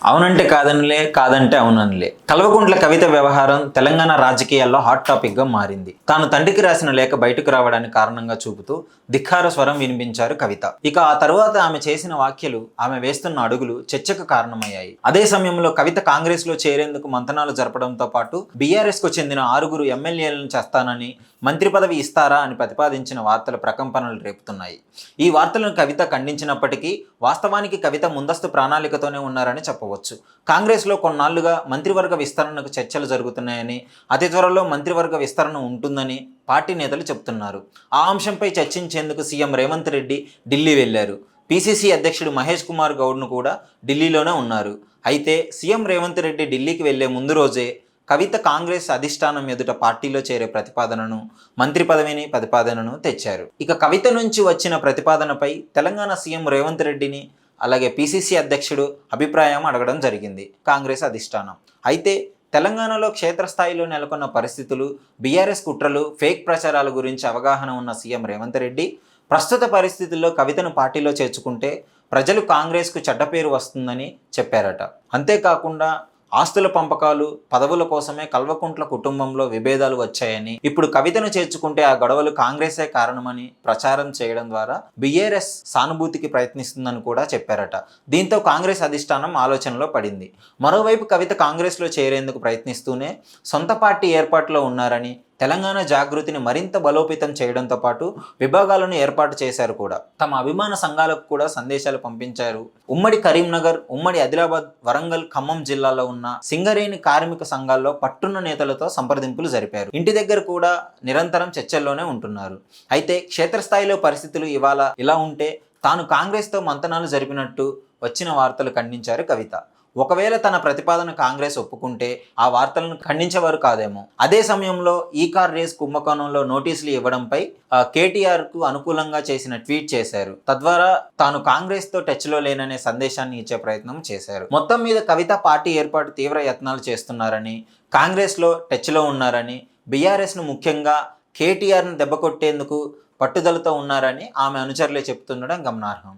అవునంటే కాదనిలే, కాదంటే అవుననిలే. కల్వకుంట్ల కవిత వ్యవహారం తెలంగాణ రాజకీయాల్లో హాట్ టాపిక్గా మారింది. తాను తండ్రికి రాసిన లేఖ బయటకు రావడానికి కారణంగా చూపుతూ ధిక్కార స్వరం వినిపించారు కవిత. ఇక ఆ తరువాత ఆమె చేసిన వ్యాఖ్యలు, ఆమె వేస్తున్న అడుగులు చర్చకు కారణమయ్యాయి. అదే సమయంలో కవిత కాంగ్రెస్ లో చేరేందుకు మంతనాలు జరపడంతో పాటు బీఆర్ఎస్ కు చెందిన 6 ఎమ్మెల్యేలను చేస్తానని, మంత్రి పదవి ఇస్తారా అని ప్రతిపాదించిన వార్తలు ప్రకంపనలు రేపుతున్నాయి. ఈ వార్తలను కవిత ఖండించినప్పటికీ వాస్తవానికి కవిత ముందస్తు ప్రణాళికతోనే ఉన్నారని చెప్పవచ్చు. కాంగ్రెస్లో కొన్నాళ్లుగా మంత్రివర్గ విస్తరణకు చర్చలు జరుగుతున్నాయని, అతి త్వరలో మంత్రివర్గ విస్తరణ ఉంటుందని పార్టీ నేతలు చెబుతున్నారు. ఆ అంశంపై చర్చించేందుకు సీఎం రేవంత్ రెడ్డి ఢిల్లీ వెళ్లారు. పీసీసీ అధ్యక్షుడు మహేష్ కుమార్ గౌడ్ను కూడా ఢిల్లీలోనే ఉన్నారు. అయితే సీఎం రేవంత్ రెడ్డి ఢిల్లీకి వెళ్లే ముందు రోజే కవిత కాంగ్రెస్ అధిష్టానం ఎదుట పార్టీలో చేరే మంత్రి పదవిని ప్రతిపాదనను తెచ్చారు. ఇక కవిత నుంచి వచ్చిన ప్రతిపాదనపై తెలంగాణ సీఎం రేవంత్ రెడ్డిని, అలాగే పీసీసీ అధ్యక్షుడు అభిప్రాయం అడగడం జరిగింది కాంగ్రెస్ అధిష్టానం. అయితే తెలంగాణలో క్షేత్రస్థాయిలో నెలకొన్న పరిస్థితులు, బీఆర్ఎస్ కుట్రలు, ఫేక్ ప్రచారాల గురించి అవగాహన ఉన్న సీఎం రేవంత్ రెడ్డి ప్రస్తుత పరిస్థితుల్లో కవితను పార్టీలో చేర్చుకుంటే ప్రజలు కాంగ్రెస్కు చెడ్డ పేరు వస్తుందని చెప్పారట. అంతేకాకుండా ఆస్తుల పంపకాలు, పదవుల కోసమే కల్వకుంట్ల కుటుంబంలో విభేదాలు వచ్చాయని, ఇప్పుడు కవితను చేర్చుకుంటే ఆ గొడవలు కాంగ్రెసే కారణమని ప్రచారం చేయడం ద్వారా బీఆర్ఎస్ సానుభూతికి ప్రయత్నిస్తుందని కూడా చెప్పారట. దీంతో కాంగ్రెస్ అధిష్టానం ఆలోచనలో పడింది. మరోవైపు కవిత కాంగ్రెస్లో చేరేందుకు ప్రయత్నిస్తూనే సొంత పార్టీ ఏర్పాటులో ఉన్నారని, తెలంగాణ జాగృతిని మరింత బలోపేతం చేయడంతో పాటు విభాగాలను ఏర్పాటు చేశారు కూడా. తమ అభిమాన సంఘాలకు కూడా సందేశాలు పంపించారు. ఉమ్మడి కరీంనగర్, ఉమ్మడి ఆదిలాబాద్, వరంగల్, ఖమ్మం జిల్లాలో ఉన్న సింగరేణి కార్మిక సంఘాల్లో పట్టున్న నేతలతో సంప్రదింపులు జరిపారు. ఇంటి దగ్గర కూడా నిరంతరం చర్చల్లోనే ఉంటున్నారు. అయితే క్షేత్రస్థాయిలో పరిస్థితులు ఇవాళ ఇలా ఉంటే తాను కాంగ్రెస్తో మంతనాలు జరిపినట్టు వచ్చిన వార్తలు ఖండించారు కవిత. ఒకవేళ తన ప్రతిపాదన కాంగ్రెస్ ఒప్పుకుంటే ఆ వార్తలను ఖండించేవారు కాదేమో. అదే సమయంలో ఈ కార్ రేస్ కుంభకోణంలో నోటీసులు ఇవ్వడంపై కేటీఆర్కు అనుకూలంగా చేసిన ట్వీట్ చేశారు. తద్వారా తాను కాంగ్రెస్తో టచ్లో లేననే సందేశాన్ని ఇచ్చే ప్రయత్నం చేశారు. మొత్తం మీద కవిత పార్టీ ఏర్పాటు తీవ్ర యత్నాలు చేస్తున్నారని, కాంగ్రెస్లో టచ్లో ఉన్నారని, బీఆర్ఎస్ను ముఖ్యంగా కేటీఆర్ను దెబ్బకొట్టేందుకు పట్టుదలతో ఉన్నారని ఆమె అనుచరులే చెప్తుండడం గమనార్హం.